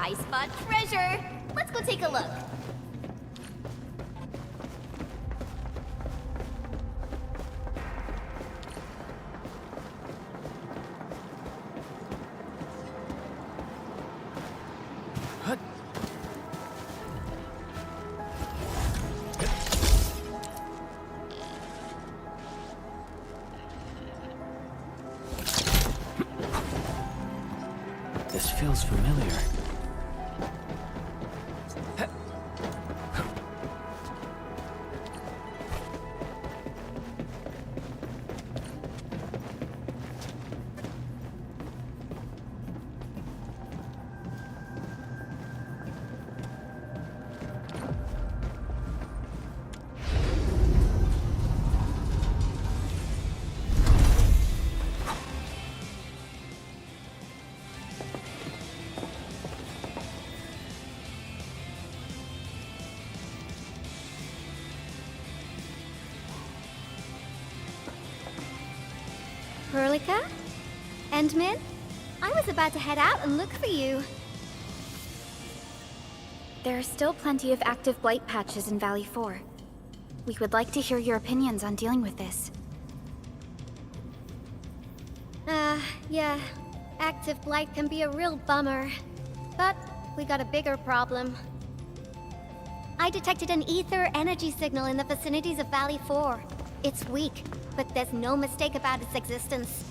I spot treasure. Let's go take a look. This feels familiar. Hurlika? Endman? I was about to head out and look for you. There are still plenty of active blight patches in Valley 4. We would like to hear your opinions on dealing with this. Yeah. Active blight can be a real bummer. But we got a bigger problem. I detected an ether energy signal in the vicinities of Valley 4. It's weak, but there's no mistake about its existence.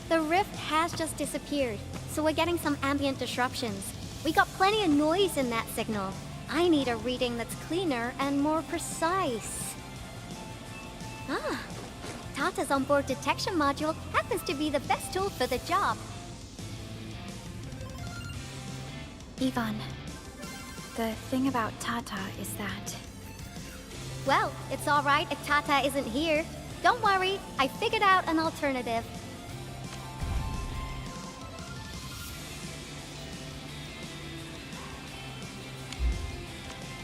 The rift has just disappeared, so we're getting some ambient disruptions. We got plenty of noise in that signal. I need a reading that's cleaner and more precise. Tata's onboard detection module happens to be the best tool for the job. Ivan, the thing about Tata is that... Well, it's alright if Tata isn't here. Don't worry, I figured out an alternative.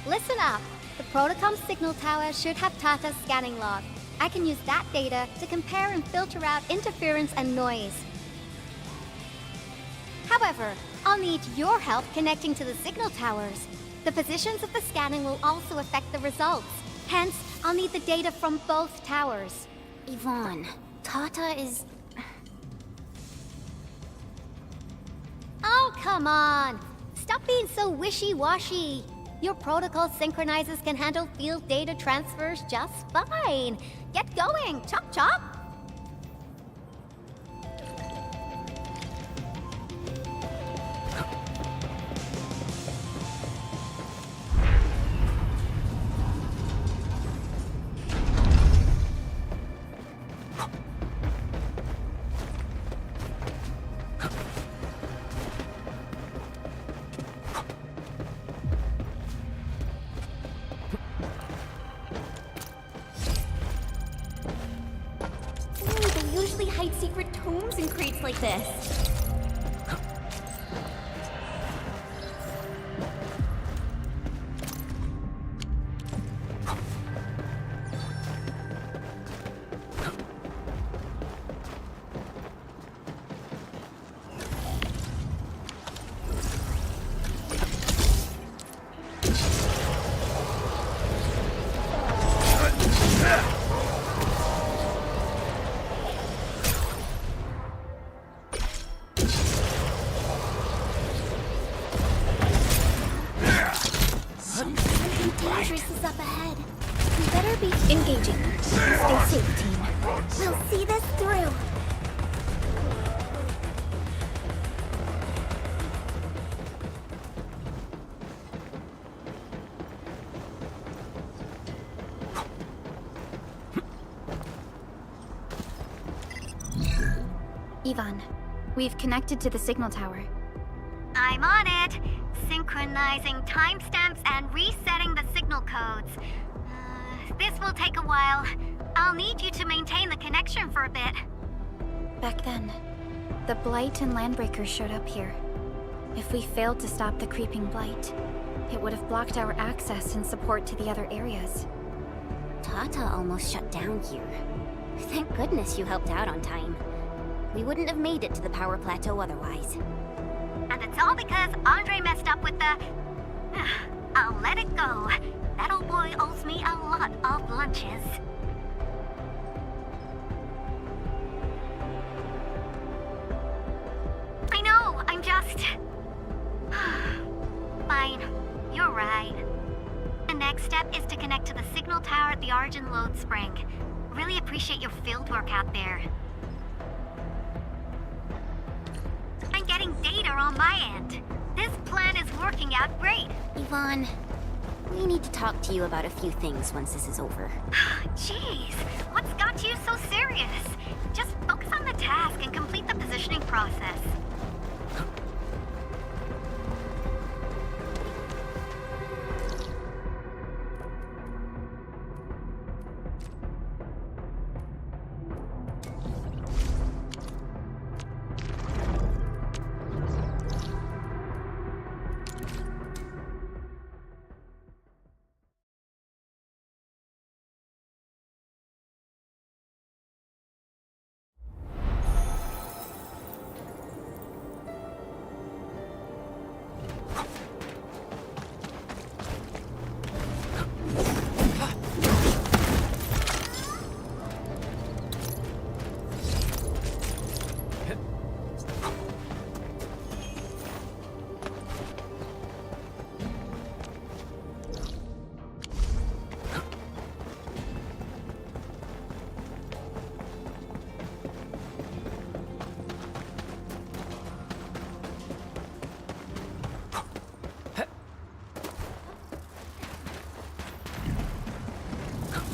Listen up. The Protocom signal tower should have Tata's scanning log. I can use that data to compare and filter out interference and noise. However, I'll need your help connecting to the signal towers. The positions of the scanning will also affect the results. Hence, I'll need the data from both towers. Yvonne, Tata is... Oh, come on! Stop being so wishy-washy! Your protocol synchronizers can handle field data transfers just fine. Get going, chop chop! Hide secret tomes in crates like this. Dangerous is up ahead. We better be engaging. Stay safe, team. We'll see this through. Ivan, we've connected to the signal tower. I'm on it. Synchronizing timestamps and resetting the signal codes. This will take a while. I'll need you to maintain the connection for a bit. Back then, the Blight and Landbreakers showed up here. If we failed to stop the creeping Blight, it would have blocked our access and support to the other areas. Tata almost shut down here. Thank goodness you helped out on time. We wouldn't have made it to the power plateau otherwise. And it's all because Andre messed up with the... I'll let it go. That old boy owes me a lot of lunches. I know, I'm just... Fine, you're right. The next step is to connect to the signal tower at the Origin Load Spring. Really appreciate your field work out there. I'm getting data on my end. This plan is working out great. Yvonne, we need to talk to you about a few things once this is over. Jeez, what's got you so serious? Just focus on the task and complete the positioning process.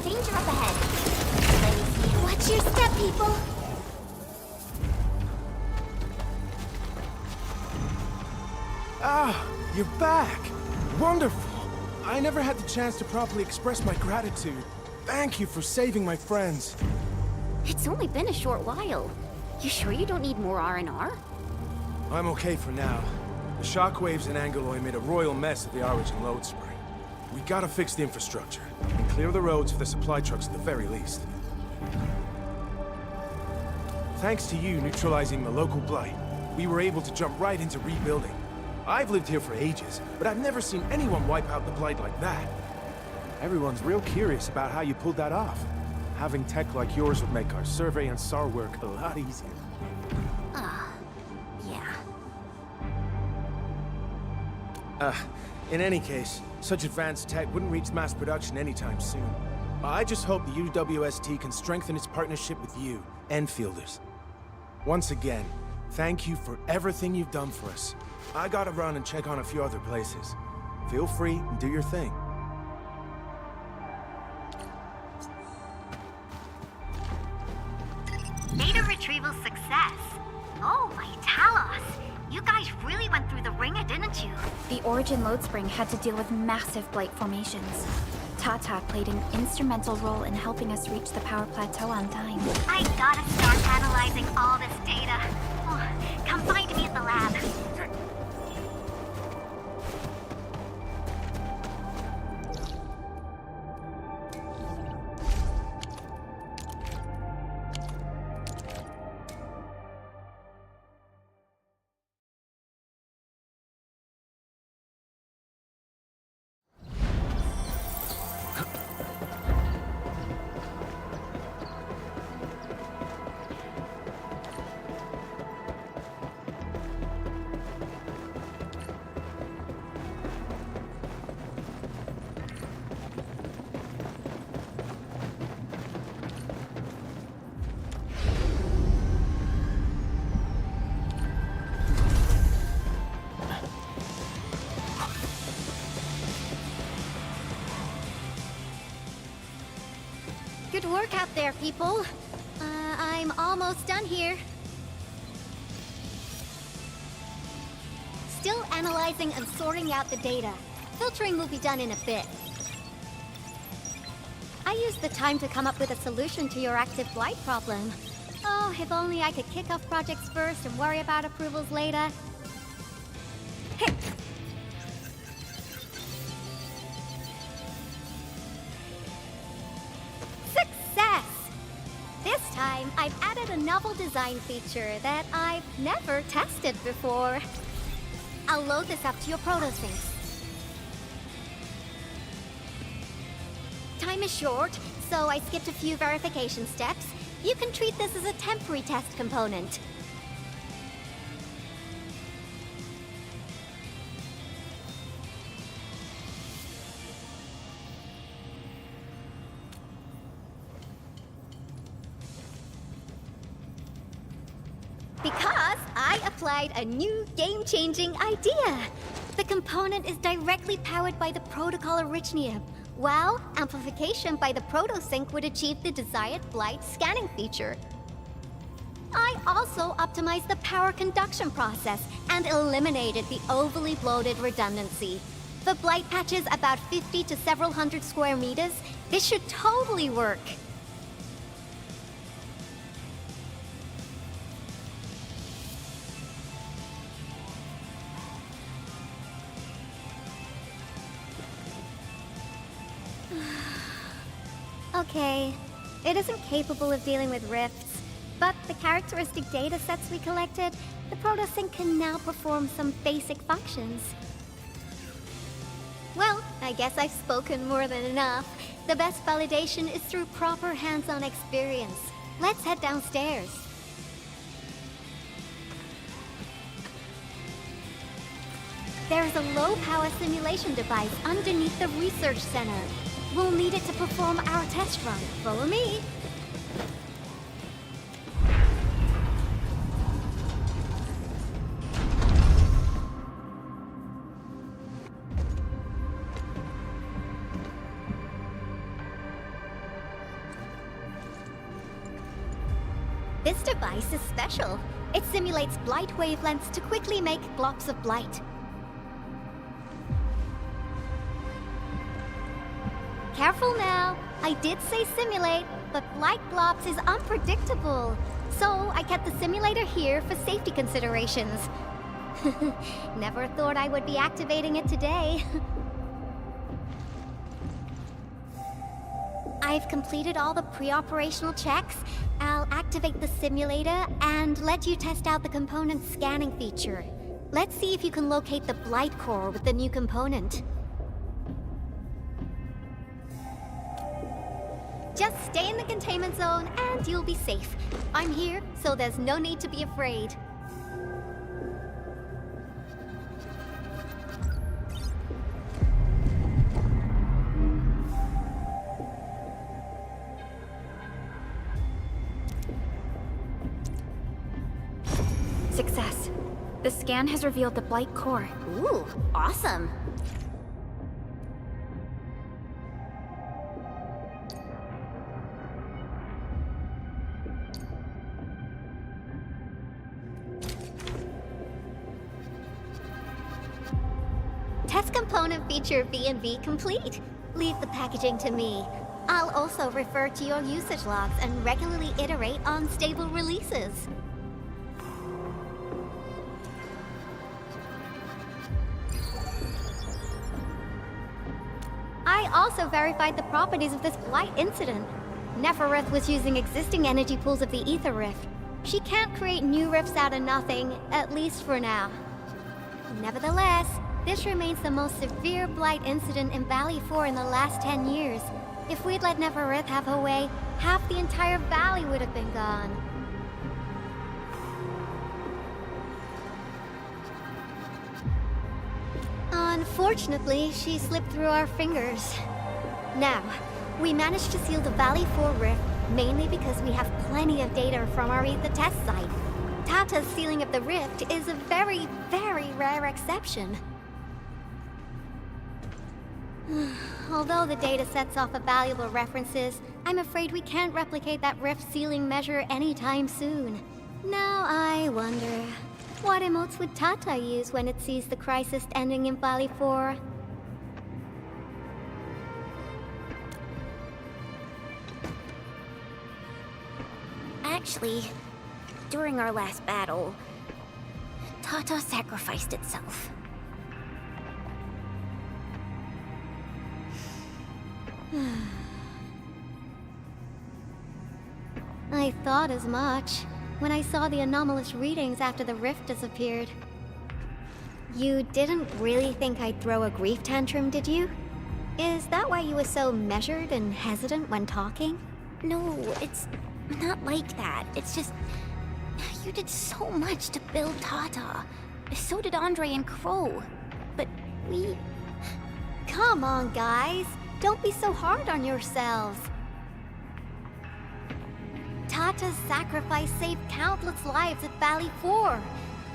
Danger up ahead. Watch your step, people! Ah, you're back! Wonderful! I never had the chance to properly express my gratitude. Thank you for saving my friends. It's only been a short while. You sure you don't need more R&R? I'm okay for now. The shockwaves in Angaloy made a royal mess of the Origin Load Spring. We gotta fix the infrastructure, and clear the roads for the supply trucks at the very least. Thanks to you neutralizing the local blight, we were able to jump right into rebuilding. I've lived here for ages, but I've never seen anyone wipe out the blight like that. Everyone's real curious about how you pulled that off. Having tech like yours would make our survey and SAR work a lot easier. Yeah. In any case, such advanced tech wouldn't reach mass production anytime soon. I just hope the UWST can strengthen its partnership with you, Enfielders. Once again, thank you for everything you've done for us. I gotta run and check on a few other places. Feel free and do your thing. Data retrieval success. Oh, Talos. You guys really went through the ringer, didn't you? The Origin Load Spring had to deal with massive blight formations. Tata played an instrumental role in helping us reach the power plateau on time. I gotta start analyzing all this data. Oh, come find me at the lab. Good work out there, people. I'm almost done here. Still analyzing and sorting out the data. Filtering will be done in a bit. I used the time to come up with a solution to your active blight problem. Oh, if only I could kick off projects first and worry about approvals later. Hey. time, I've added a novel design feature that I've never tested before. I'll load this up to your protosyncs. Time is short, so I skipped a few verification steps. You can treat this as a temporary test component. Because I applied a new game-changing idea. The component is directly powered by the protocol Arknight, while amplification by the protosync would achieve the desired blight scanning feature. I also optimized the power conduction process and eliminated the overly bloated redundancy. For blight patches about 50 to several hundred square meters, this should totally work. Okay, it isn't capable of dealing with rifts, but the characteristic data sets we collected, the protosync can now perform some basic functions. Well, I guess I've spoken more than enough. The best validation is through proper hands-on experience. Let's head downstairs. There's a low-power simulation device underneath the research center. We'll need it to perform our test run. Follow me. This device is special. It simulates blight wavelengths to quickly make blobs of blight. Careful now. I did say simulate, but blight blobs is unpredictable. So I kept the simulator here for safety considerations. Never thought I would be activating it today. I've completed all the pre-operational checks. I'll activate the simulator and let you test out the component scanning feature. Let's see if you can locate the blight core with the new component. Just stay in the containment zone and you'll be safe. I'm here, so there's no need to be afraid. Success. The scan has revealed the blight core. Ooh, awesome. Test component feature V&V complete. Leave the packaging to me. I'll also refer to your usage logs and regularly iterate on stable releases. I also verified the properties of this blight incident. Nefereth was using existing energy pools of the Ether Rift. She can't create new rifts out of nothing, at least for now. Nevertheless, this remains the most severe blight incident in Valley 4 in the last 10 years. If we'd let Nefereth have her way, half the entire valley would have been gone. Unfortunately, she slipped through our fingers. Now, we managed to seal the Valley 4 rift mainly because we have plenty of data from our Ether test site. Tata's sealing of the rift is a very, very rare exception. Although the data sets offer valuable references, I'm afraid we can't replicate that rift sealing measure anytime soon. Now I wonder, what emotes would Tata use when it sees the crisis ending in Valley 4? Actually, during our last battle, Tata sacrificed itself. I I thought as much when I saw the anomalous readings after the rift disappeared. You didn't really think I'd throw a grief tantrum, did you? Is that why you were so measured and hesitant when talking? No, it's not like that. It's just... You did so much to build Tata. So did Andre and Crow. But we... Come on, guys. Don't be so hard on yourselves. Tata's sacrifice saved countless lives at Valley 4.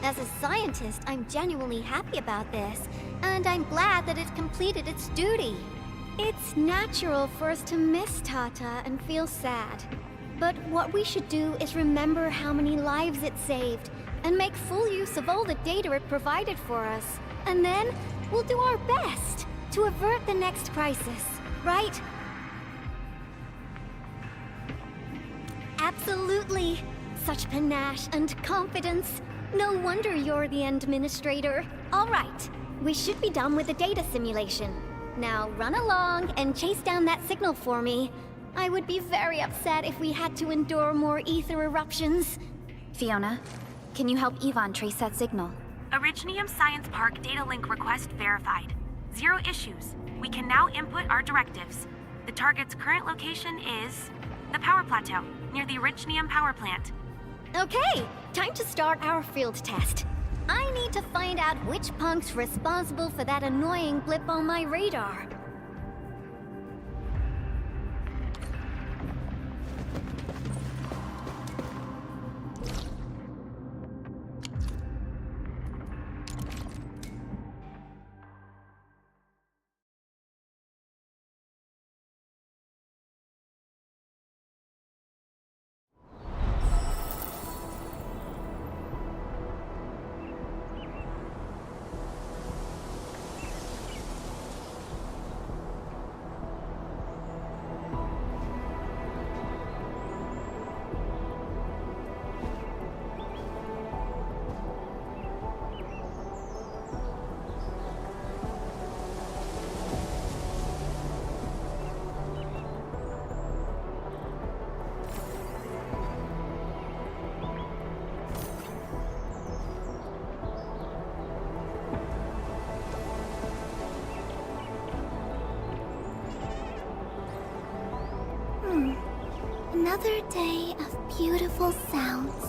As a scientist, I'm genuinely happy about this, and I'm glad that it completed its duty. It's natural for us to miss Tata and feel sad. But what we should do is remember how many lives it saved, and make full use of all the data it provided for us. And then, we'll do our best to avert the next crisis, right? Absolutely. Such panache and confidence. No wonder you're the administrator. All right, we should be done with the data simulation. Now run along and chase down that signal for me. I would be very upset if we had to endure more ether eruptions. Fiona, can you help Yvonne trace that signal? Originium Science Park data link request verified. 0 issues. We can now input our directives. The target's current location is the power plateau, near the Originium power plant. Okay, time to start our field test. I need to find out which punk's responsible for that annoying blip on my radar. Another day of beautiful sounds.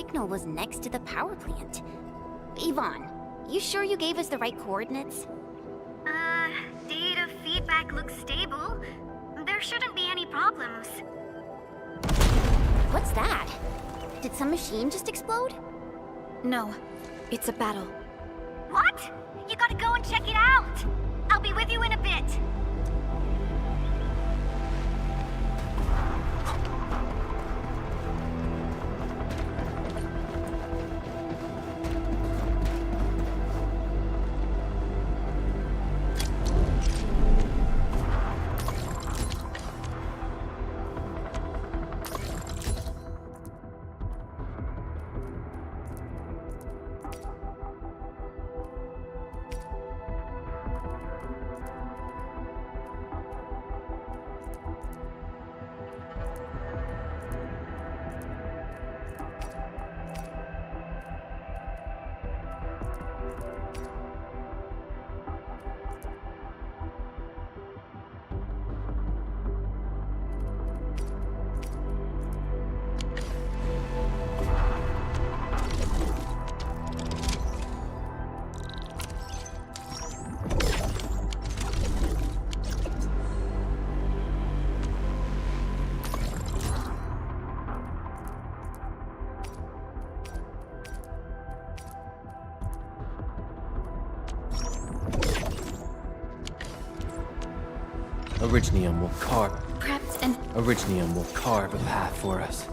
signal was next to the power plant. Yvonne, you sure you gave us the right coordinates? Data feedback looks stable. There shouldn't be any problems. What's that? Did some machine just explode? No, it's a battle. What? You gotta go and check it out! I'll be with you in a bit. Originium will carve. Prepped and Originium will carve a path for us.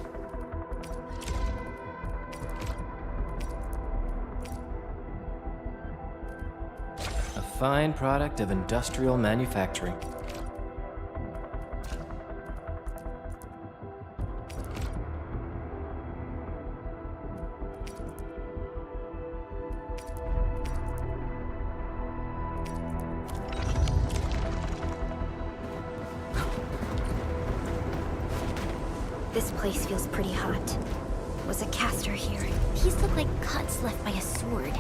A fine product of industrial manufacturing. this place feels pretty hot. Was a caster here? These look like cuts left by a sword.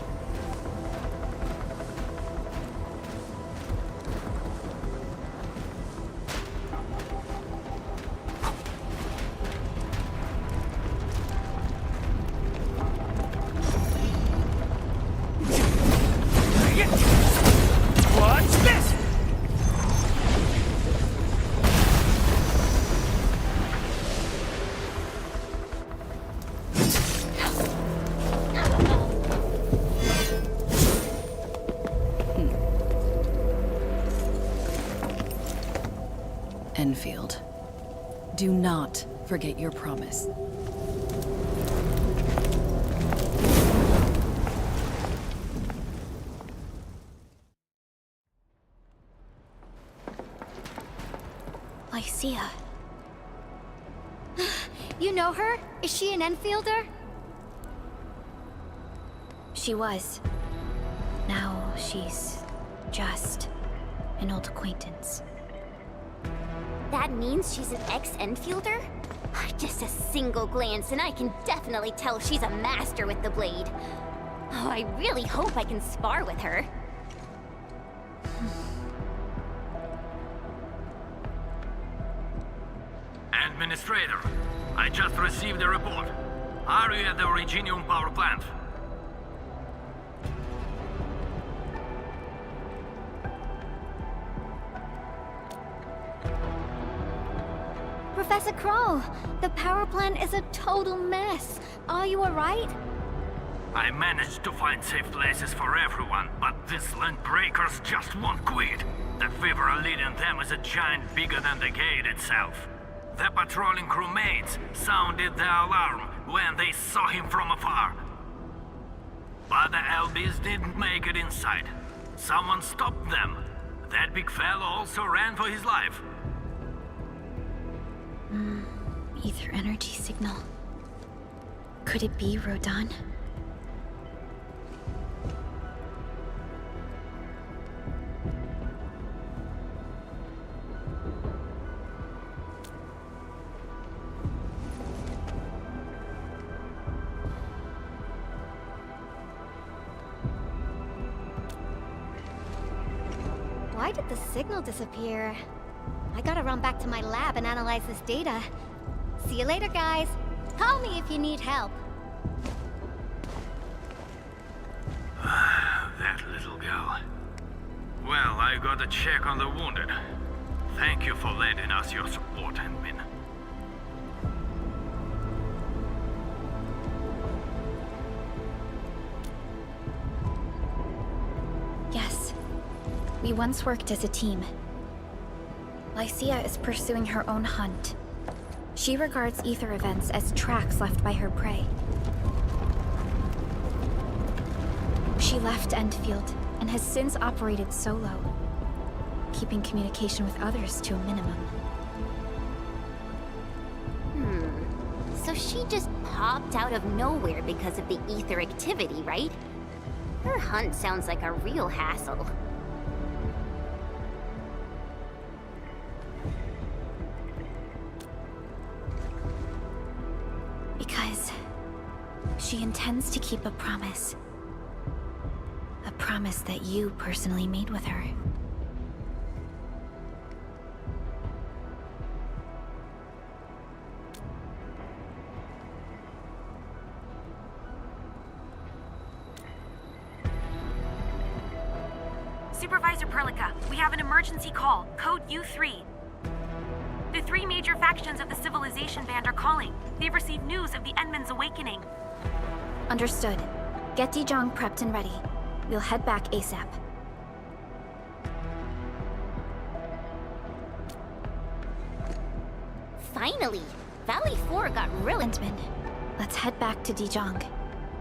Endfield, do not forget your promise. Lycia. You know her? Is she an Enfielder? She was. Now she's just an old acquaintance. That means she's an ex-Enfielder? Just a single glance and I can definitely tell she's a master with the blade. Oh, I really hope I can spar with her. Administrator, I just received a report. Are you at the Originium power plant? Professor Crow, the power plant is a total mess. Are you alright? I managed to find safe places for everyone, but these land breakers just won't quit. The fever leading them is a giant bigger than the gate itself. The patrolling crewmates sounded the alarm when they saw him from afar. But the LBs didn't make it inside. Someone stopped them. That big fellow also ran for his life. Ether energy signal. Could it be Rodan? Why did the signal disappear? I gotta run back to my lab and analyze this data. See you later, guys. Call me if you need help. That little girl. Well, I got a check on the wounded. Thank you for lending us your support, Endmin. Yes. We once worked as a team. Lycia is pursuing her own hunt. She regards ether events as tracks left by her prey. She left Endfield and has since operated solo, keeping communication with others to a minimum. So she just popped out of nowhere because of the ether activity, right? Her hunt sounds like a real hassle. Because she intends to keep a promise. A promise that you personally made with her. Supervisor Perlica, we have an emergency call, code U3. The three major factions of the Civilization Band are calling. They've received news of the Endman's awakening. Understood. Get Dijong prepped and ready. We'll head back ASAP. Finally! Valley 4 got real Endman, let's head back to Dijong.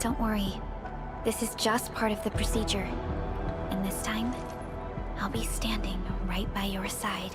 Don't worry. This is just part of the procedure. And this time, I'll be standing right by your side.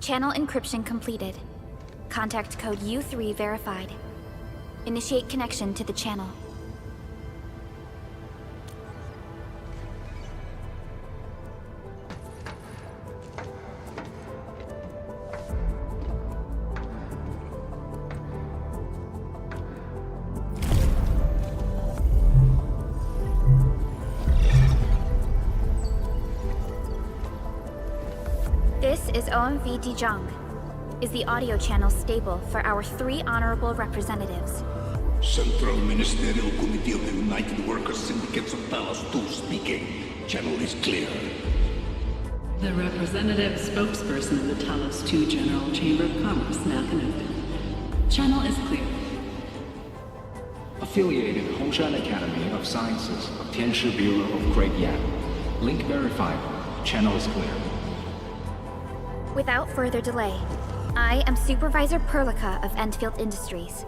Channel encryption completed. Contact code U3 verified. Initiate connection to the channel. This is OMV Dijong. Is the audio channel stable for our 3 honorable representatives? Central Ministerial Committee of the United Workers Syndicates of Talos 2 speaking. Channel is clear. The representative spokesperson of the Talos 2 General Chamber of Commerce now connected. Channel is clear. Affiliated Hongshan Academy of Sciences of Tianshi Bureau of Great Yan. Link verified. Channel is clear. Without further delay, I am Supervisor Perlica of Endfield Industries.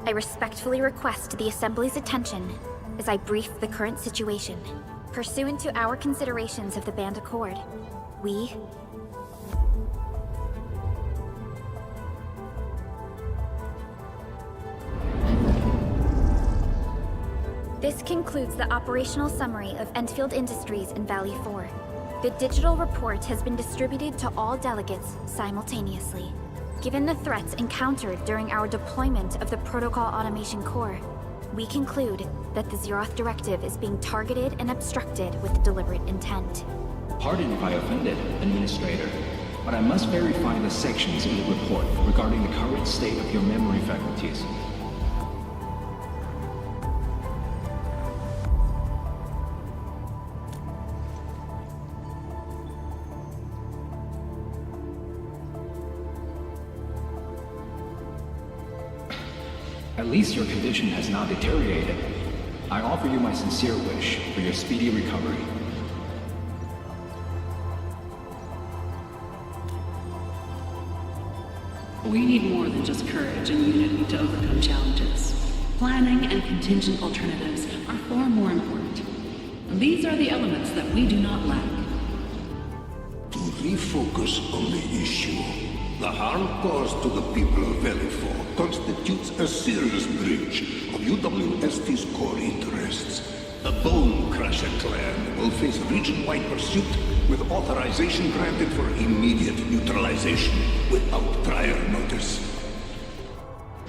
I respectfully request the Assembly's attention as I brief the current situation. Pursuant to our considerations of the Band Accord, we... This concludes the operational summary of Endfield Industries in Valley 4. The digital report has been distributed to all delegates simultaneously. Given the threats encountered during our deployment of the Protocol Automation Core, we conclude that the Zeroth Directive is being targeted and obstructed with deliberate intent. Pardon if I offended, Administrator, but I must verify the sections in the report regarding the current state of your memory faculties. At least your condition has not deteriorated. I offer you my sincere wish for your speedy recovery. We need more than just courage and unity to overcome challenges. Planning and contingent alternatives are far more important. These are the elements that we do not lack. To refocus on the issue, the harm caused to the people of Valley 4 constitutes a serious breach of UWST's core interests. The Bone Crusher clan will face region-wide pursuit with authorization granted for immediate neutralization without prior notice.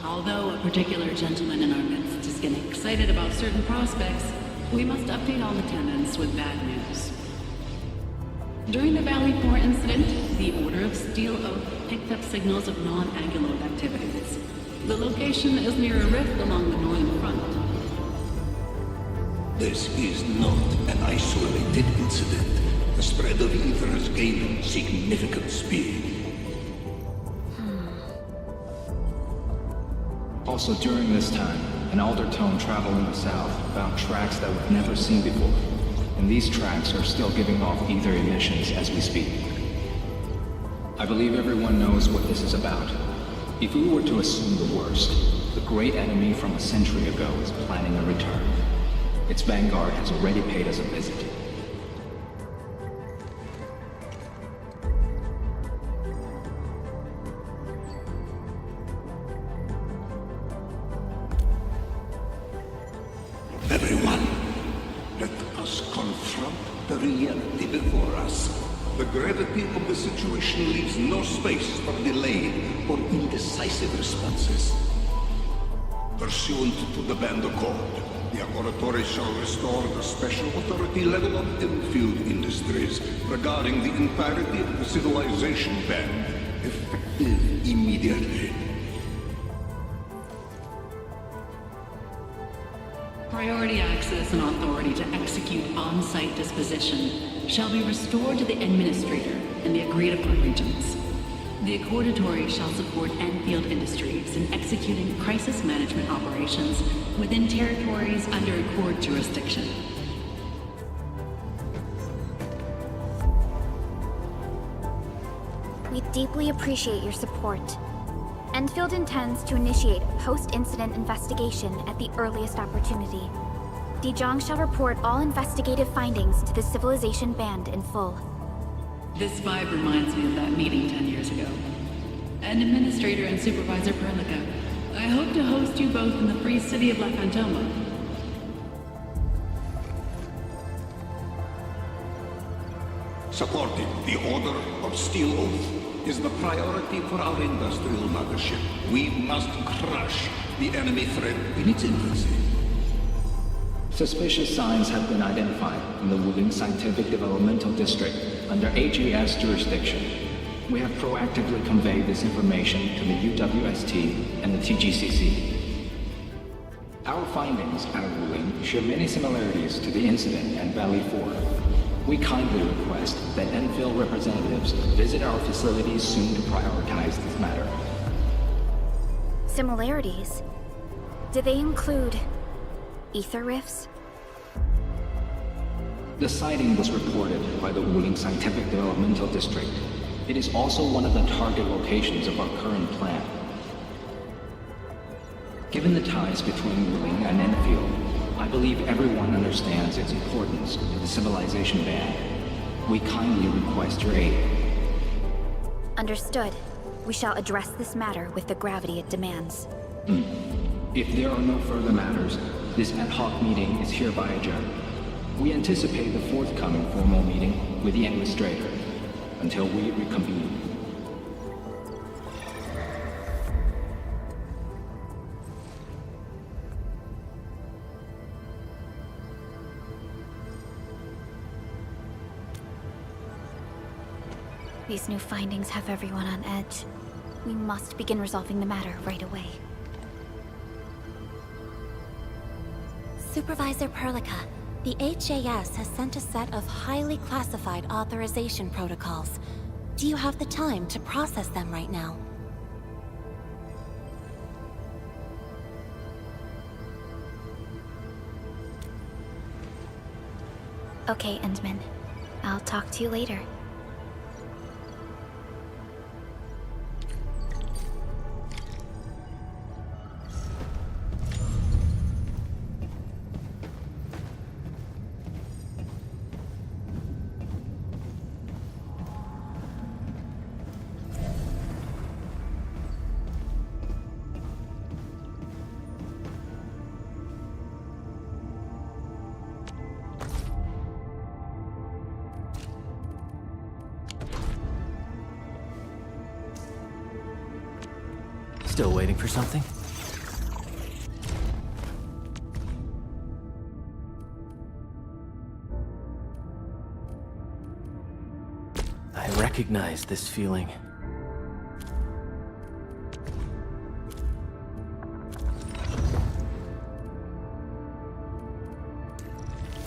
Although a particular gentleman in our midst is getting excited about certain prospects, we must update all attendants with bad news. During the Valley 4 incident, the Order of Steel Oath picked up signals of non-Anguloid activities. The location is near a rift along the northern front. This is not an isolated incident. The spread of ether has gained significant speed. Also during this time, an Aldertone traveling the south found tracks that we've never seen before. And these tracks are still giving off ether emissions as we speak. I believe everyone knows what this is about. If we were to assume the worst, the great enemy from a century ago is planning a return. Its vanguard has already paid us a visit. Everyone, let us confront the reality before us. The gravity of the situation leaves no space for delayed or indecisive responses. Pursuant to the Band Accord, the Laboratory shall restore the special authority level of Endfield Industries regarding the entirety of the civilization band, effective immediately. Priority access and authority to execute on-site disposition shall be restored to the Administrator in the agreed-upon regions. The Accordatory shall support Endfield Industries in executing crisis management operations within territories under Accord jurisdiction. We deeply appreciate your support. Endfield intends to initiate a post-incident investigation at the earliest opportunity. Dijong shall report all investigative findings to the Civilization Band in full. This vibe reminds me of that meeting 10 years ago. And Administrator and Supervisor Perlica, I hope to host you both in the free city of La Fantoma. Supporting the Order of Steel Oath is the priority for our industrial mothership. We must crush the enemy threat in its infancy. Suspicious signs have been identified in the Wuling Scientific Developmental District under AGS jurisdiction. We have proactively conveyed this information to the UWST and the TGCC. Our findings out of Wuling share many similarities to the incident at Valley 4. We kindly request that Endfield representatives visit our facilities soon to prioritize this matter. Similarities? Do they include ether rifts? The sighting was reported by the Wuling Scientific Developmental District. It is also one of the target locations of our current plan. Given the ties between Wuling and Endfield, I believe everyone understands its importance to the Civilization Band. We kindly request your aid. Understood. We shall address this matter with the gravity it demands. If there are no further matters, this ad hoc meeting is hereby adjourned. We anticipate the forthcoming formal meeting with the Administrator until we reconvene. These new findings have everyone on edge. We must begin resolving the matter right away. Supervisor Perlica, the HAS has sent a set of highly classified authorization protocols. Do you have the time to process them right now? Okay, Endman. I'll talk to you later. Still waiting for something? I recognize this feeling.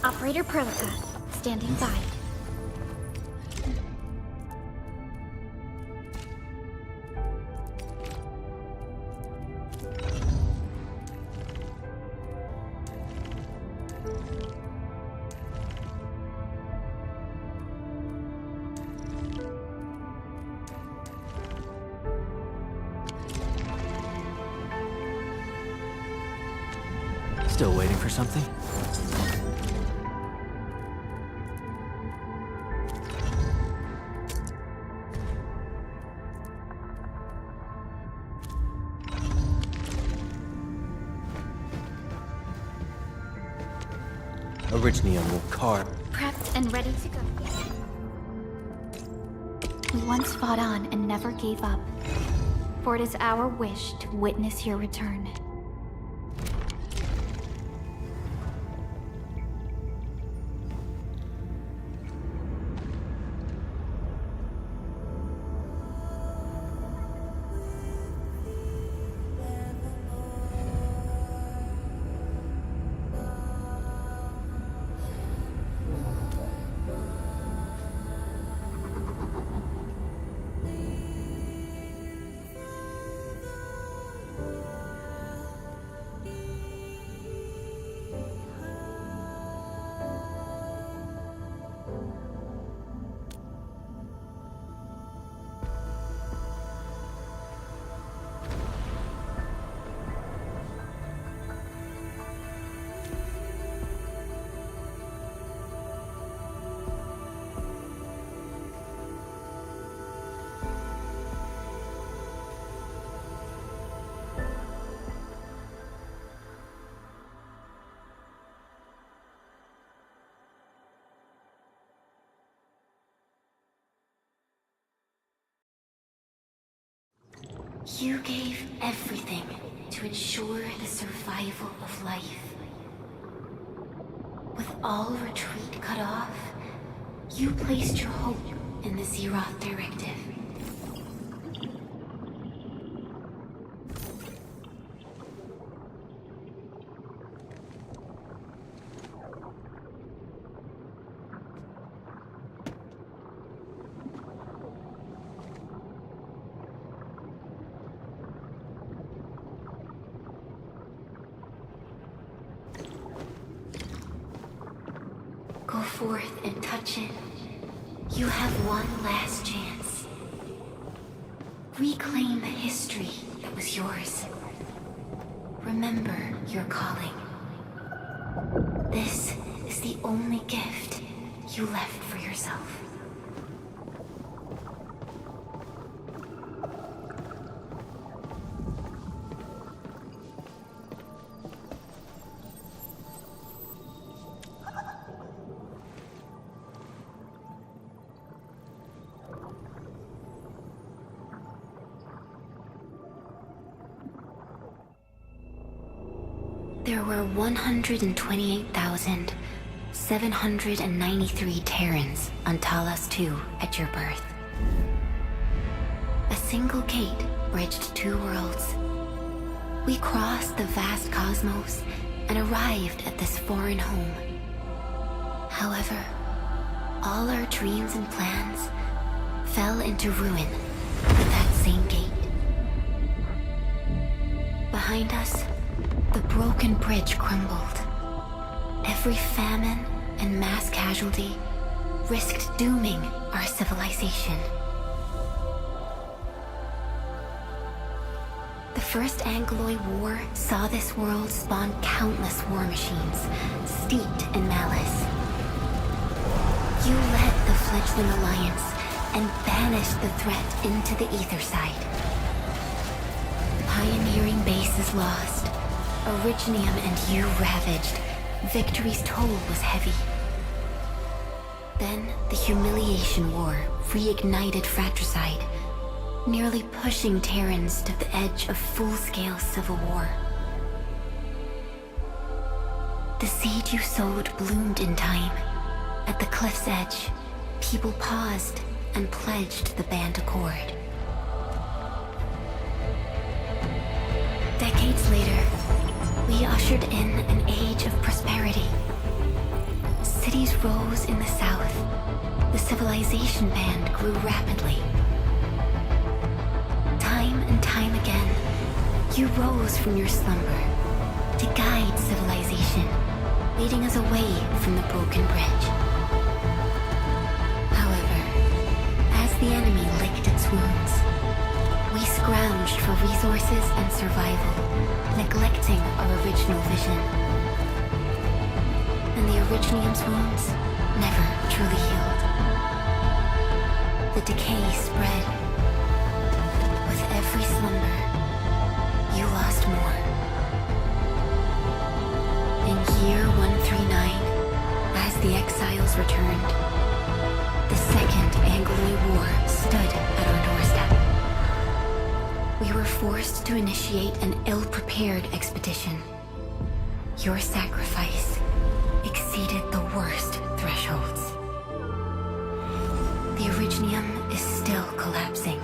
Operator Perlica, standing by. Still waiting for something? Originium will carve. Prepped and ready to go. We once fought on and never gave up. For it is our wish to witness your return. You gave everything to ensure the survival of life. With all retreat cut off, you placed your hope in the Zeroth Directive. Go forth and touch it. You have one last chance. Reclaim the history that was yours. Remember your calling. This is the only gift you left for yourself. There were 128,793 Terrans on Talos 2 at your birth. A single gate bridged two worlds. We crossed the vast cosmos and arrived at this foreign home. However, all our dreams and plans fell into ruin at that same gate. Behind us, the broken bridge crumbled. Every famine and mass casualty risked dooming our civilization. The First Angloid War saw this world spawn countless war machines, steeped in malice. You led the fledgling alliance and banished the threat into the ether side. Pioneering bases lost, Originium and you ravaged. Victory's toll was heavy. Then the Humiliation War reignited fratricide, nearly pushing Terrans to the edge of full-scale civil war. The seed you sowed bloomed in time. At the cliff's edge, people paused and pledged the Band Accord. Decades later, we ushered in an age of prosperity. Cities rose in the south. The civilization band grew rapidly. Time and time again, you rose from your slumber to guide civilization, leading us away from the broken bridge. However, as the enemy licked its wounds, we scrounged for resources and survival, neglecting our original vision. And the Originium's wounds never truly healed. The decay spread. With every slumber, you lost more. In year 139, as the exiles returned, the Second Angloid War stood at our doorstep. We were forced to initiate an ill-prepared expedition. Your sacrifice exceeded the worst thresholds. The Originium is still collapsing.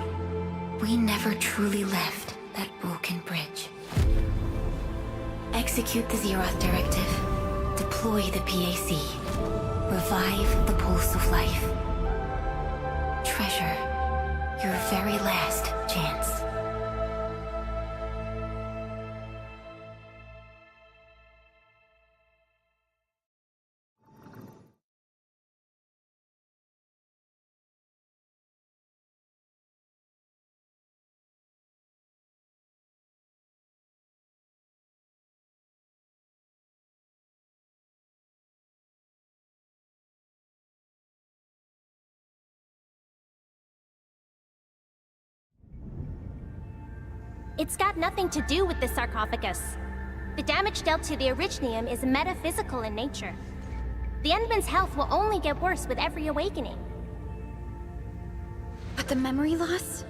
We never truly left that broken bridge. Execute the Zeroth Directive. Deploy the PAC. Revive the Pulse of Life. Treasure your very last chance. It's got nothing to do with the sarcophagus. The damage dealt to the Originium is metaphysical in nature. The Endman's health will only get worse with every awakening. But the memory loss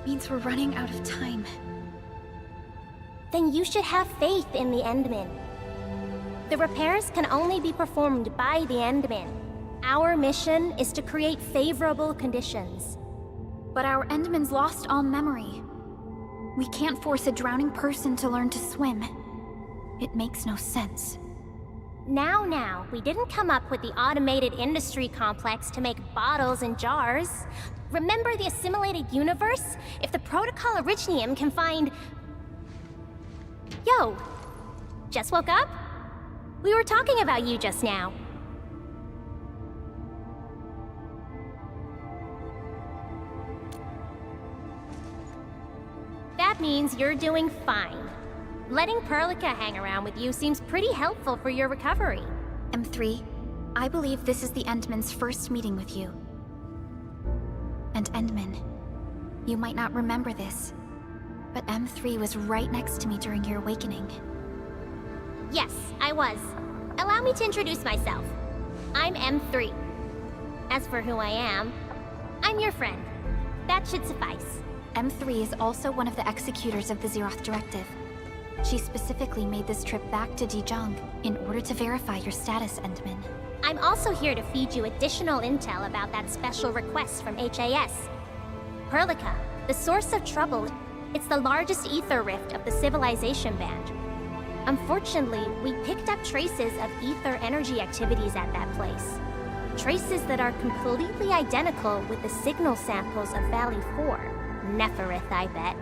means we're running out of time. Then you should have faith in the Endman. The repairs can only be performed by the Endman. Our mission is to create favorable conditions. But our Endman's lost all memory. We can't force a drowning person to learn to swim. It makes no sense. Now, we didn't come up with the automated industry complex to make bottles and jars. Remember the assimilated universe? If the Protocol Originium can find... Yo! Just woke up? We were talking about you just now. That means you're doing fine. Letting Perlica hang around with you seems pretty helpful for your recovery. M3, I believe this is the Endman's first meeting with you. And Endman, you might not remember this, but M3 was right next to me during your awakening. Yes, I was. Allow me to introduce myself. I'm M3. As for who I am, I'm your friend. That should suffice. M3 is also one of the executors of the Zeroth Directive. She specifically made this trip back to Dijon in order to verify your status, Endman. I'm also here to feed you additional intel about that special request from HAS. Perlica, the source of trouble, it's the largest ether rift of the Civilization Band. Unfortunately, we picked up traces of ether energy activities at that place. Traces that are completely identical with the signal samples of Valley 4. Neferith, I bet.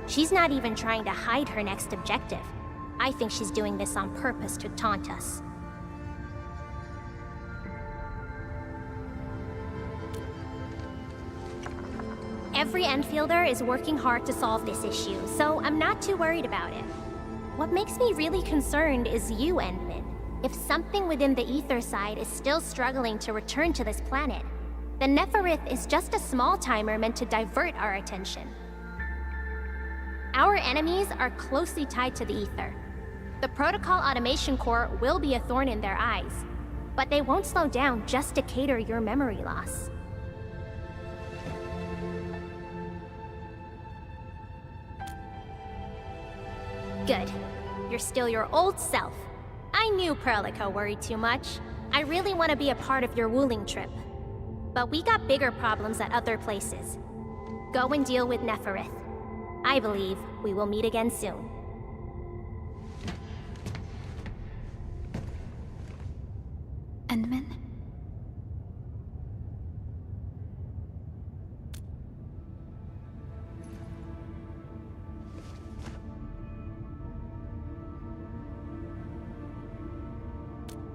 She's not even trying to hide her next objective. I think she's doing this on purpose to taunt us. Every Enfielder is working hard to solve this issue, so I'm not too worried about it. What makes me really concerned is you, Endman. If something within the ether side is still struggling to return to this planet, then Neferith is just a small timer meant to divert our attention. Our enemies are closely tied to the ether. The Protocol Automation Core will be a thorn in their eyes, but they won't slow down just to cater your memory loss. Good. You're still your old self. I knew Perlica worried too much. I really want to be a part of your Wuling trip. But we got bigger problems at other places. Go and deal with Neferith. I believe we will meet again soon. Endman?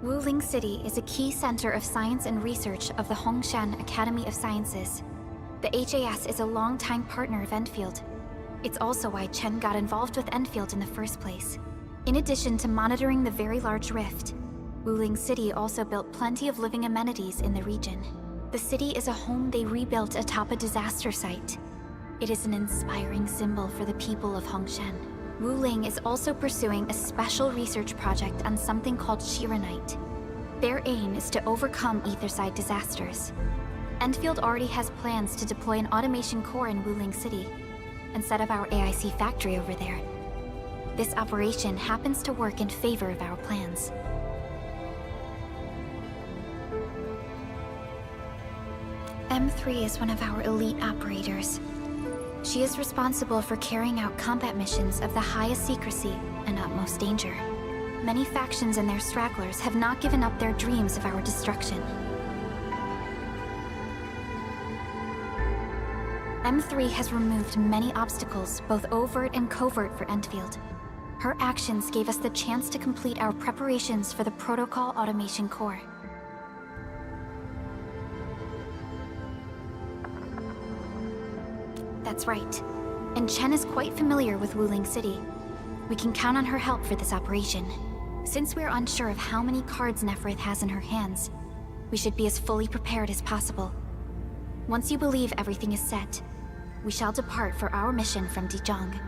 Wuling City is a key center of science and research of the Hongshan Academy of Sciences. The HAS is a longtime partner of Endfield. It's also why Chen got involved with Endfield in the first place. In addition to monitoring the very large rift, Wuling City also built plenty of living amenities in the region. The city is a home they rebuilt atop a disaster site. It is an inspiring symbol for the people of Hongshan. Wuling is also pursuing a special research project on something called Arknight. Their aim is to overcome Etherside disasters. Endfield already has plans to deploy an automation core in Wuling City and set up our AIC factory over there. This operation happens to work in favor of our plans. M3 is one of our elite operators. She is responsible for carrying out combat missions of the highest secrecy and utmost danger. Many factions and their stragglers have not given up their dreams of our destruction. M3 has removed many obstacles, both overt and covert, for Endfield. Her actions gave us the chance to complete our preparations for the Protocol Automation Core. That's right. And Chen is quite familiar with Wuling City. We can count on her help for this operation. Since we're unsure of how many cards Neferith has in her hands, we should be as fully prepared as possible. Once you believe everything is set, we shall depart for our mission from Dijon.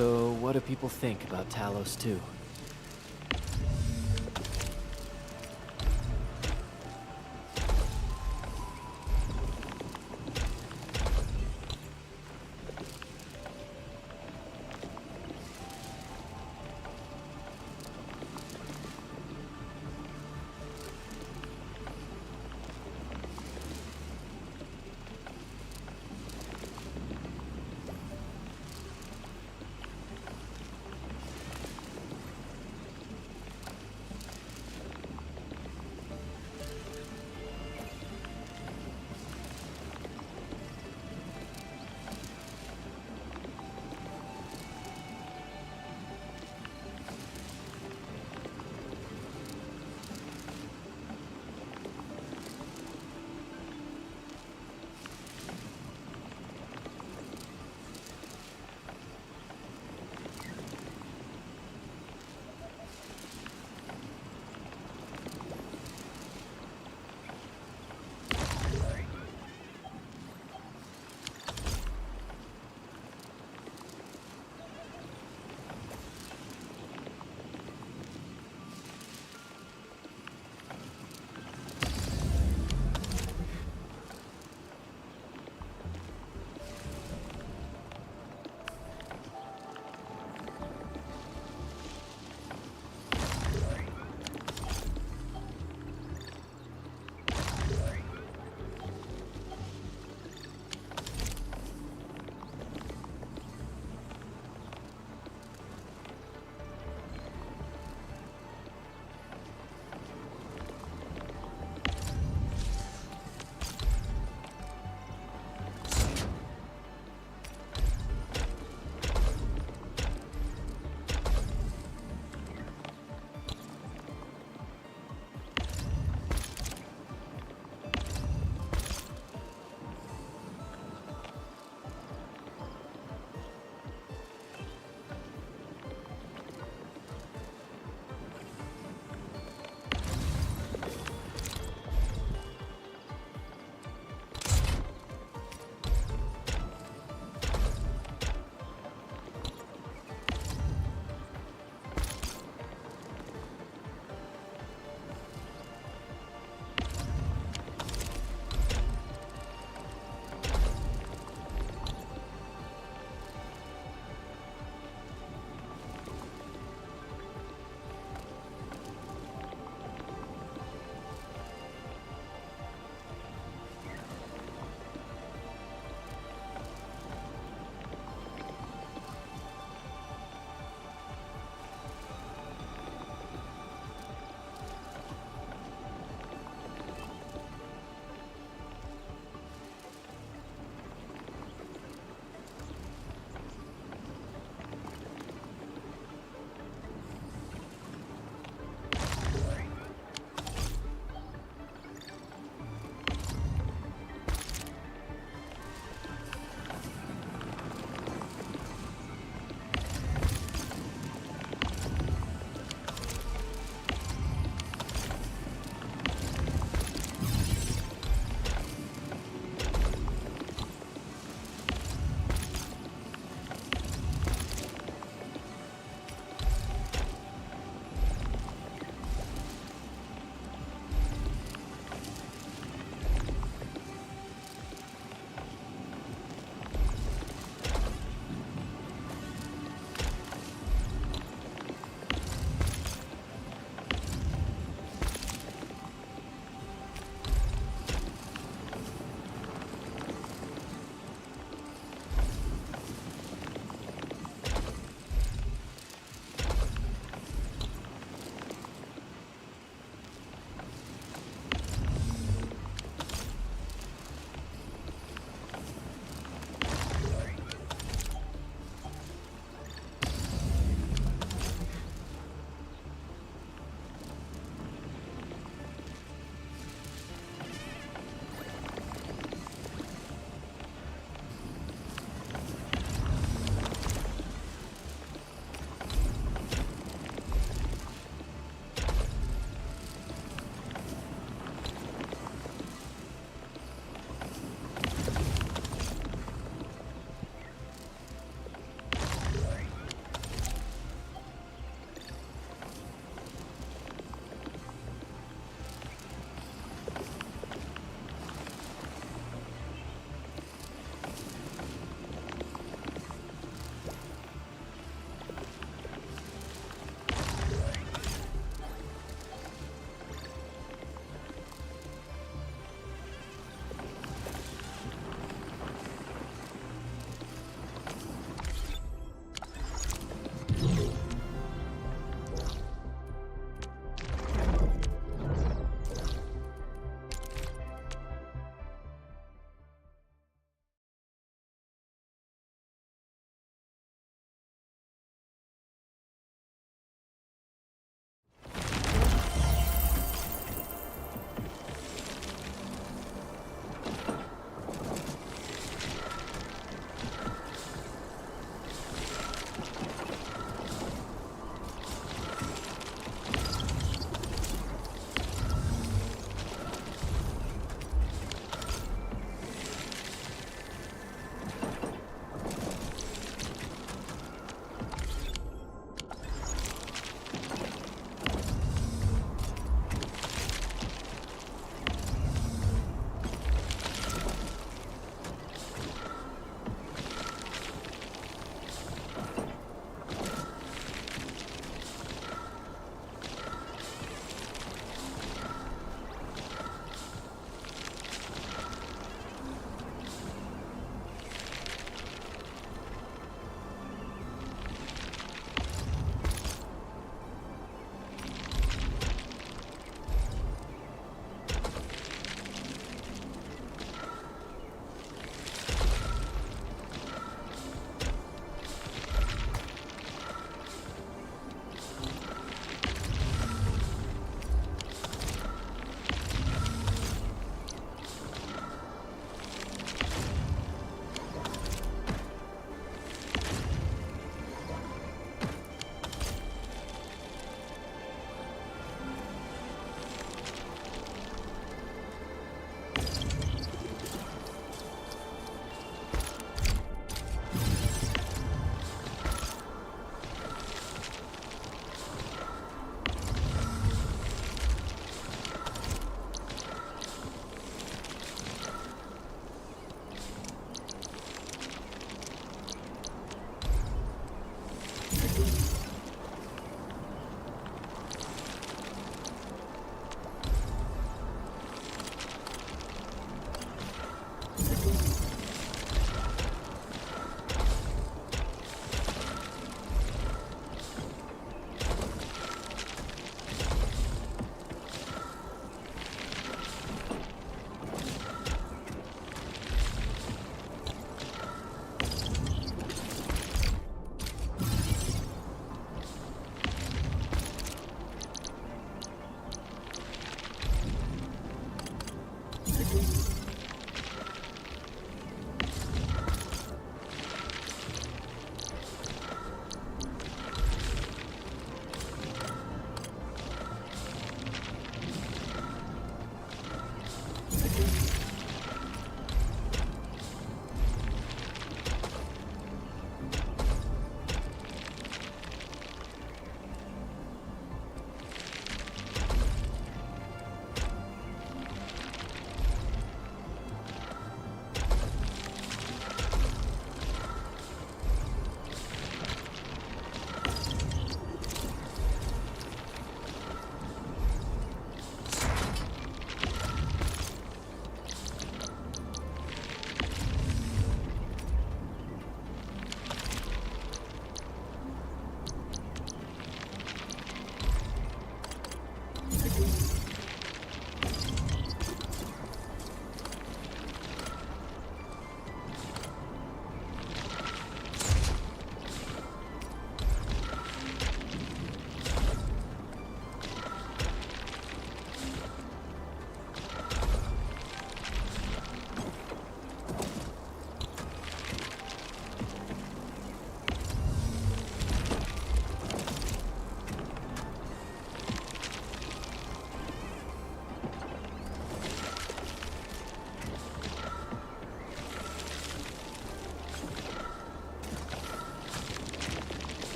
So, what do people think about Talos 2?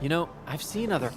You know, I've seen other...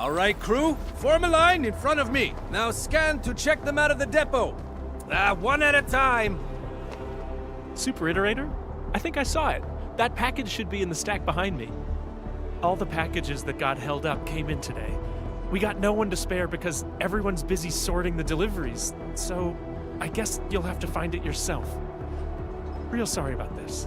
All right, crew, form a line in front of me. Now scan to check them out of the depot. One at a time. Super Iterator? I think I saw it. That package should be in the stack behind me. All the packages that got held up came in today. We got no one to spare because everyone's busy sorting the deliveries, so I guess you'll have to find it yourself. Real sorry about this.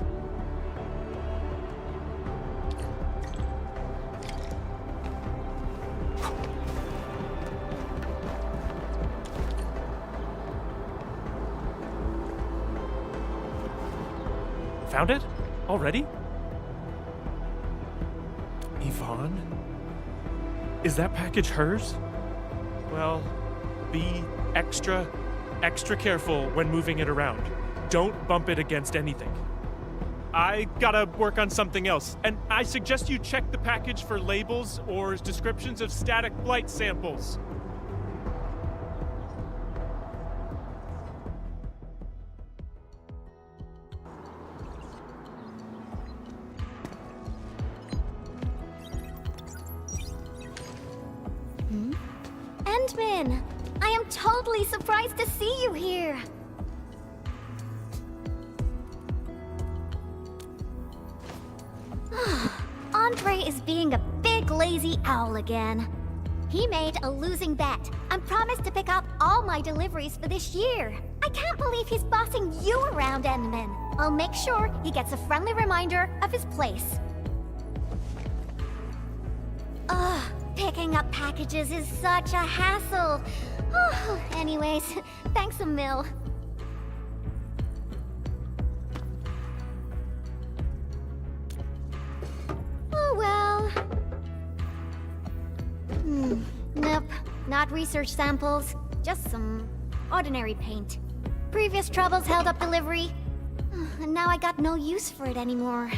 Found it? Already? Yvonne? Is that package hers? Well, be extra careful when moving it around. Don't bump it against anything. I gotta work on something else, and I suggest you check the package for labels or descriptions of static blight samples. Endman! I am totally surprised to see you here! Andre is being a big lazy owl again. He made a losing bet and promised to pick up all my deliveries for this year. I can't believe he's bossing you around, Endman. I'll make sure he gets a friendly reminder of his place. Ugh, picking up packages is such a hassle. Anyways, thanks a mil. Oh well. Nope, not research samples. Just some ordinary paint. Previous troubles held up delivery, and now I got no use for it anymore.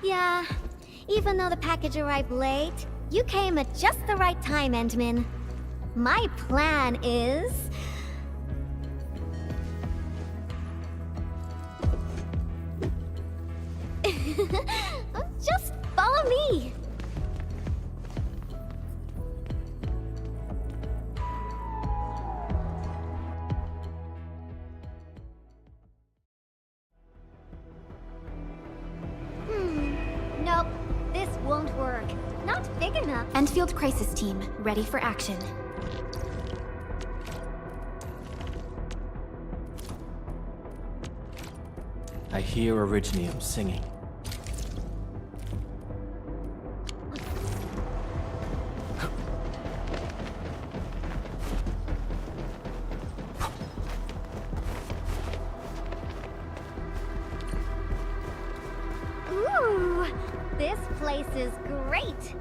Yeah, even though the package arrived late, you came at just the right time, Endman. My plan is... just follow me! Nope, this won't work. Not big enough. Endfield Crisis Team, ready for action. I hear Originium singing. Ooh, this place is great.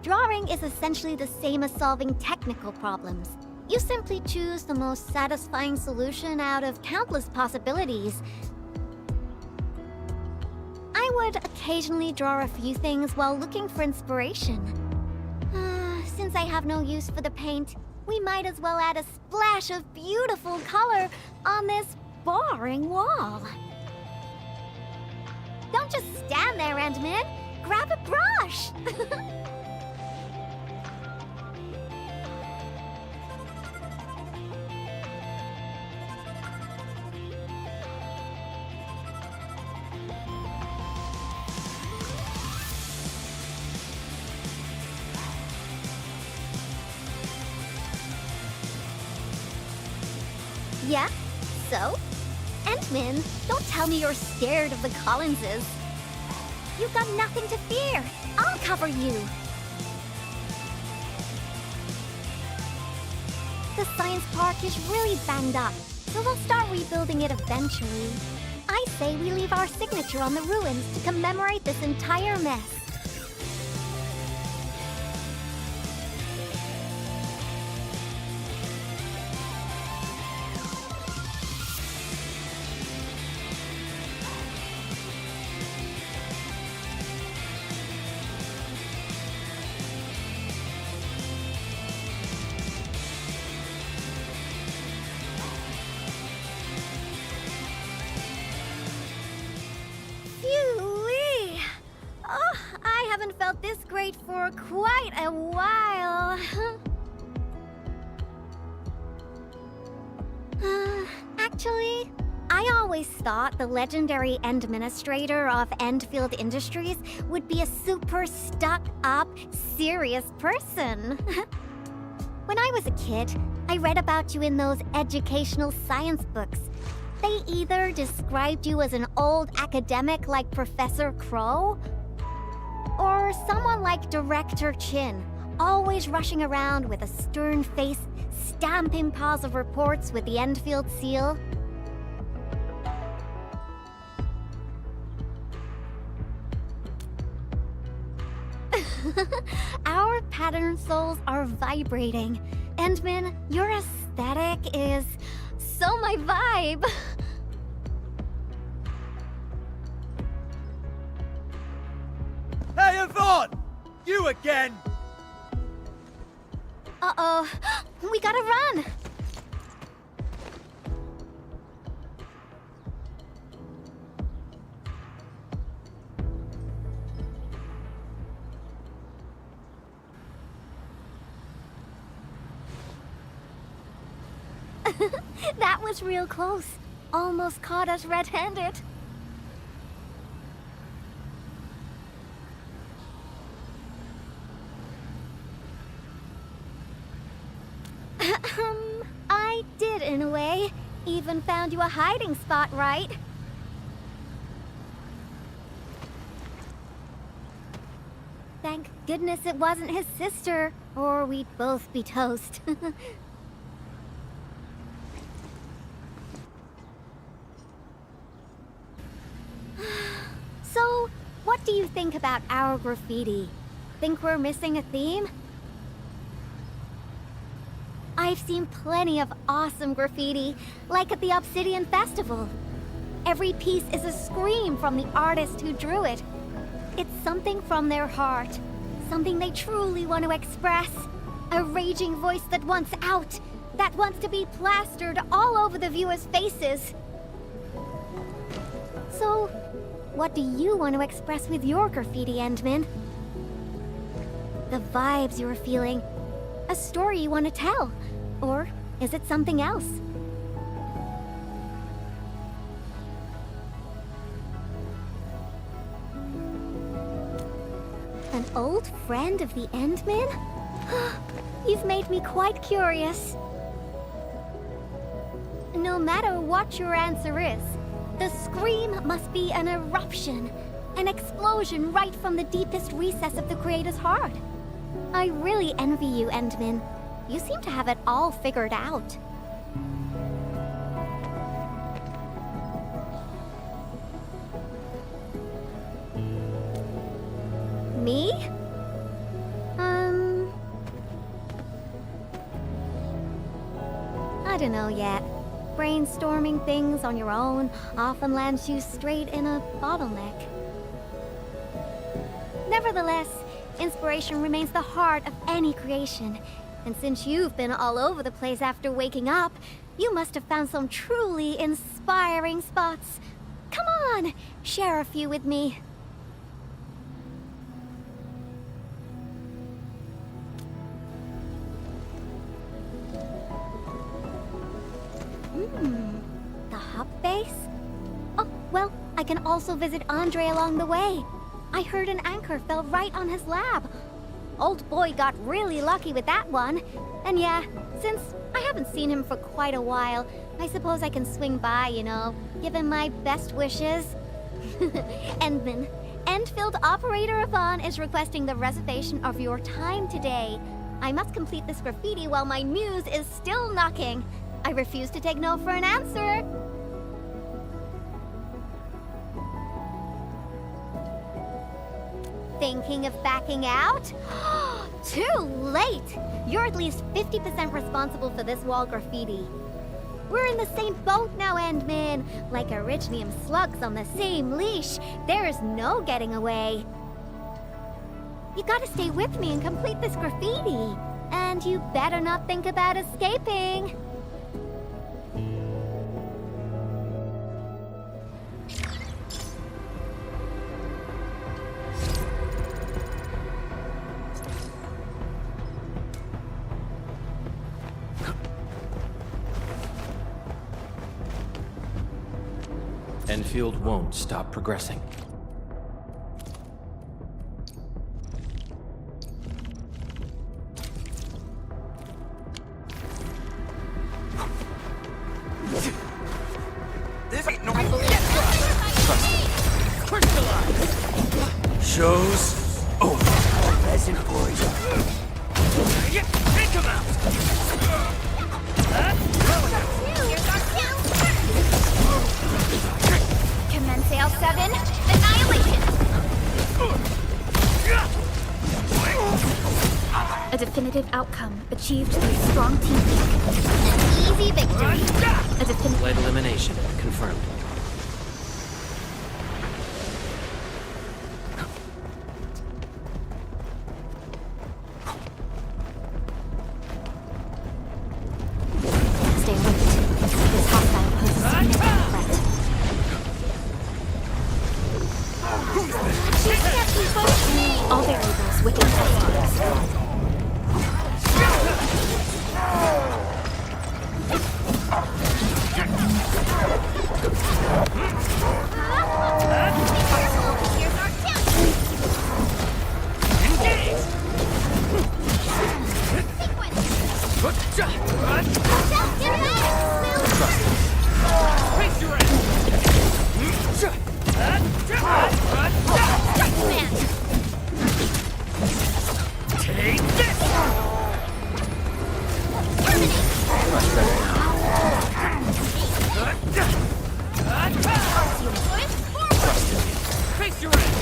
Drawing is essentially the same as solving technical problems. You simply choose the most satisfying solution out of countless possibilities. I would occasionally draw a few things while looking for inspiration. Since I have no use for the paint, we might as well add a splash of beautiful color on this boring wall. Don't just stand there, Endman. Grab a brush! Yeah? So? Endman, don't tell me you're scared of the Collinses. You've got nothing to fear. I'll cover you. The science park is really banged up, so we'll start rebuilding it eventually. I say we leave our signature on the ruins to commemorate this entire mess. great for quite a while. Actually, I always thought the legendary administrator of Endfield Industries would be a super stuck-up, serious person. When I was a kid, I read about you in those educational science books. They either described you as an old academic like Professor Crow, or someone like Director Chin, always rushing around with a stern face, stamping piles of reports with the Endfield seal. Our pattern souls are vibrating. Endman, your aesthetic is so my vibe. Hey, Yvonne! You again! Uh-oh. We gotta run! That was real close. Almost caught us red-handed. I did in a way. Even found you a hiding spot, right? Thank goodness it wasn't his sister, or we'd both be toast. So, what do you think about our graffiti? Think we're missing a theme? I've seen plenty of awesome graffiti, like at the Obsidian Festival. Every piece is a scream from the artist who drew it. It's something from their heart, something they truly want to express. A raging voice that wants out, that wants to be plastered all over the viewers' faces. So, what do you want to express with your graffiti, Endman? The vibes you're feeling, a story you want to tell, or is it something else? An old friend of the Endman? You've made me quite curious. No matter what your answer is, the scream must be an eruption, an explosion right from the deepest recess of the creator's heart. I really envy you, Endman. You seem to have it all figured out. Me? I don't know yet. Brainstorming things on your own often lands you straight in a bottleneck. Nevertheless, inspiration remains the heart of any creation. And since you've been all over the place after waking up, you must have found some truly inspiring spots. Come on, share a few with me. The hub base? Oh, well, I can also visit Andre along the way. I heard an anchor fell right on his lab. Old boy got really lucky with that one. And yeah, since I haven't seen him for quite a while, I suppose I can swing by, you know, give him my best wishes. Endman, Endfield Operator Yvonne is requesting the reservation of your time today. I must complete this graffiti while my muse is still knocking. I refuse to take no for an answer. Thinking of backing out? Too late! You're at least 50% responsible for this wall graffiti. We're in the same boat now, Endman. Like Originium slugs on the same leash, there is no getting away. You gotta stay with me and complete this graffiti. And you better not think about escaping. Enfield won't stop progressing. This ain't no Show's over. Peasant boys. Take him out! Commence AL7, annihilation! A definitive outcome achieved through strong teamwork. An easy victory. A definitive... Light elimination confirmed. Stay alert. This hostile poses a significant threat. All variables within estimates. Take this! Much better now. Face your end!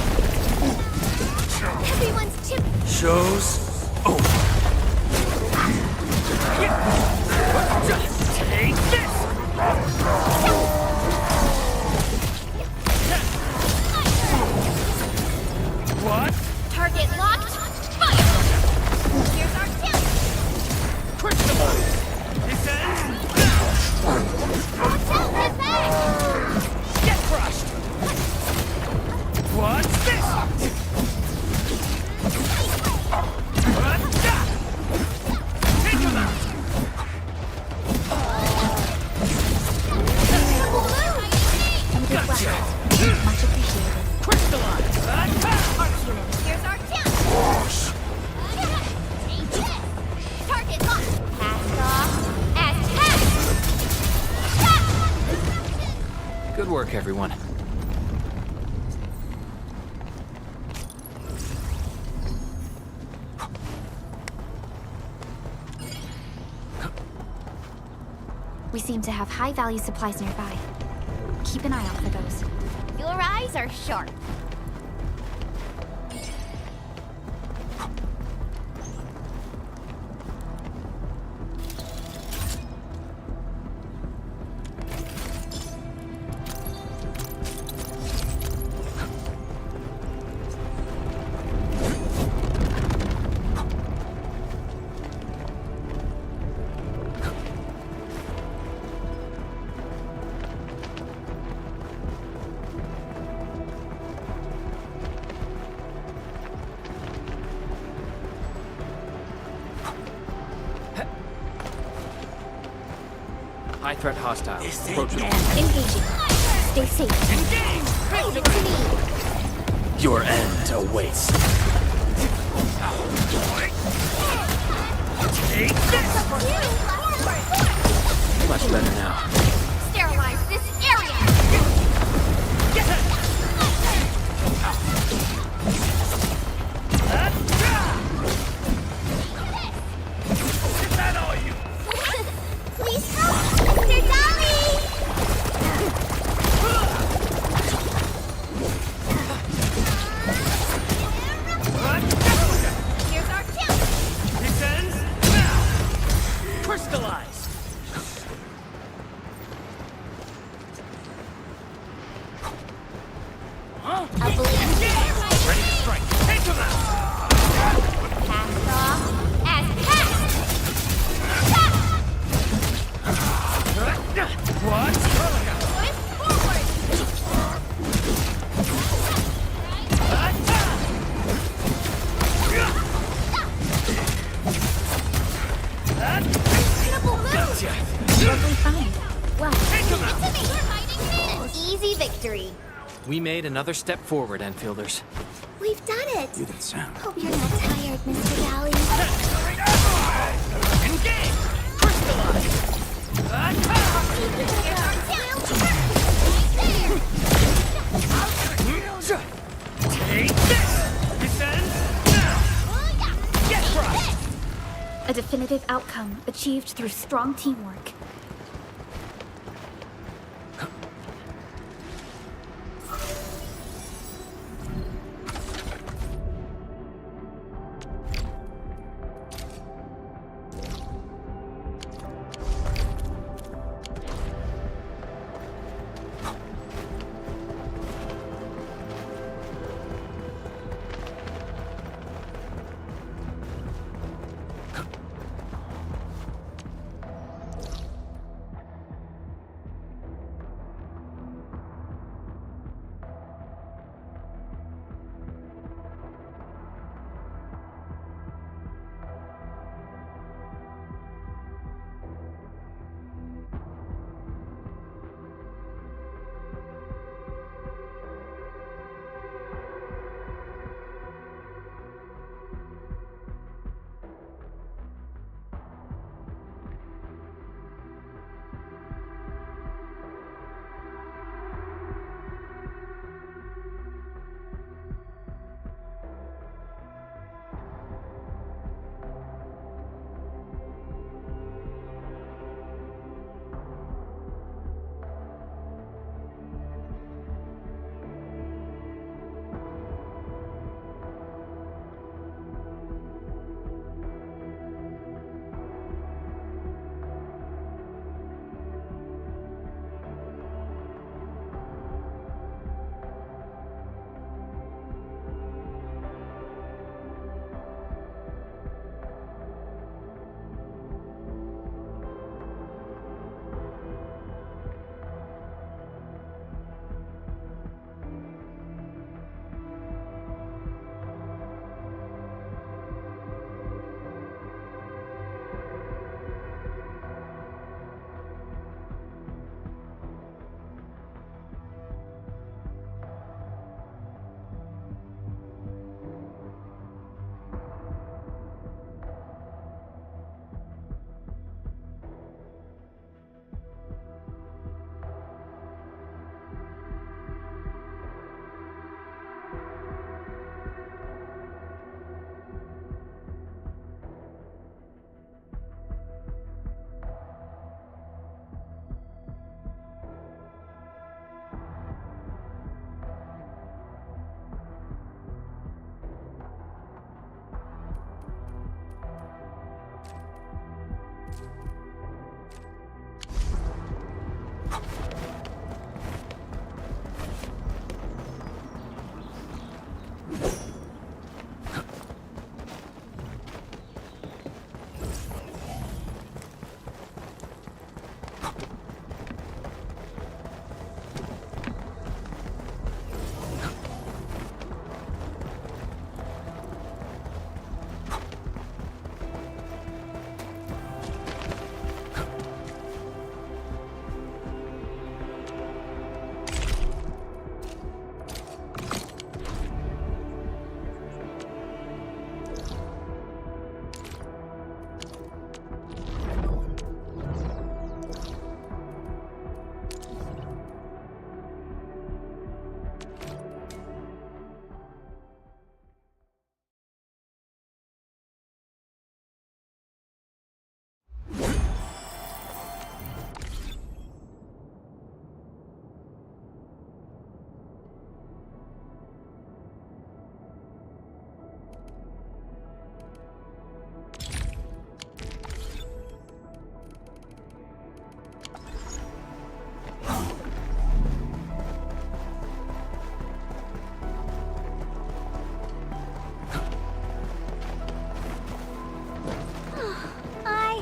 Everyone's chip. Show's over. Take this! What? Target locked. Fire! Here's our tip. Crystallize! This ends now! Watch out, get back! Get crushed! What's this? Take him out! Gotcha! Much appreciated. Crystallize! Here's our tip. Take this. Target locked. Cast off. Attack! Good work, everyone. We seem to have high-value supplies nearby. Keep an eye out for those. Your eyes are sharp. High threat hostile. Approaching. Engaging. Stay safe. Leave it to me. Your end awaits. Take this! Much better now. Sterilize this area. Is that all you? Please help, Mr. Dolly. Here's our tip. This ends now! Crystallize! I believe victory. We made another step forward, Enfielders. We've done it! You didn't sound. Hope you're not tired, Mr. Galley. Engage! Take this! Descend now! Get crushed! A definitive outcome achieved through strong teamwork.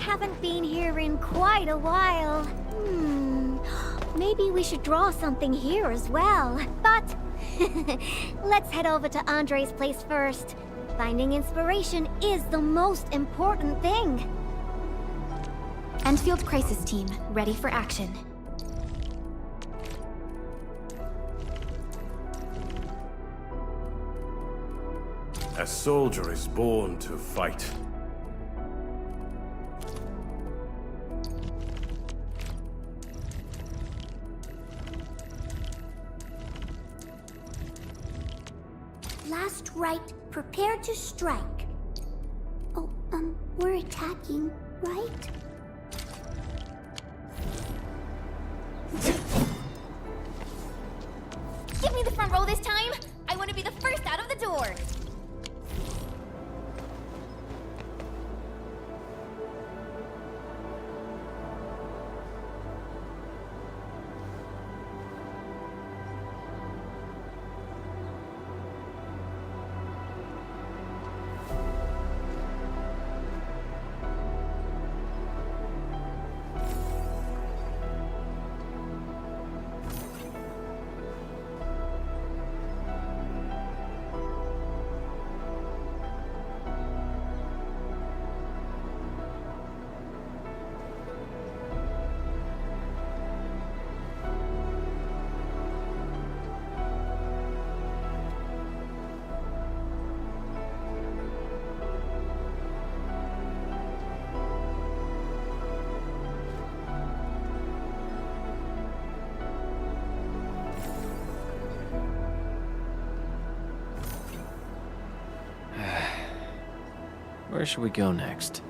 haven't been here in quite a while. Maybe we should draw something here as well. But let's head over to Andre's place first. Finding inspiration is the most important thing. Endfield Crisis Team, ready for action. A soldier is born to fight. Last right, prepare to strike. Oh, we're attacking, right? Give me the front row this time! I want to be the first out of the door! Where should we go next?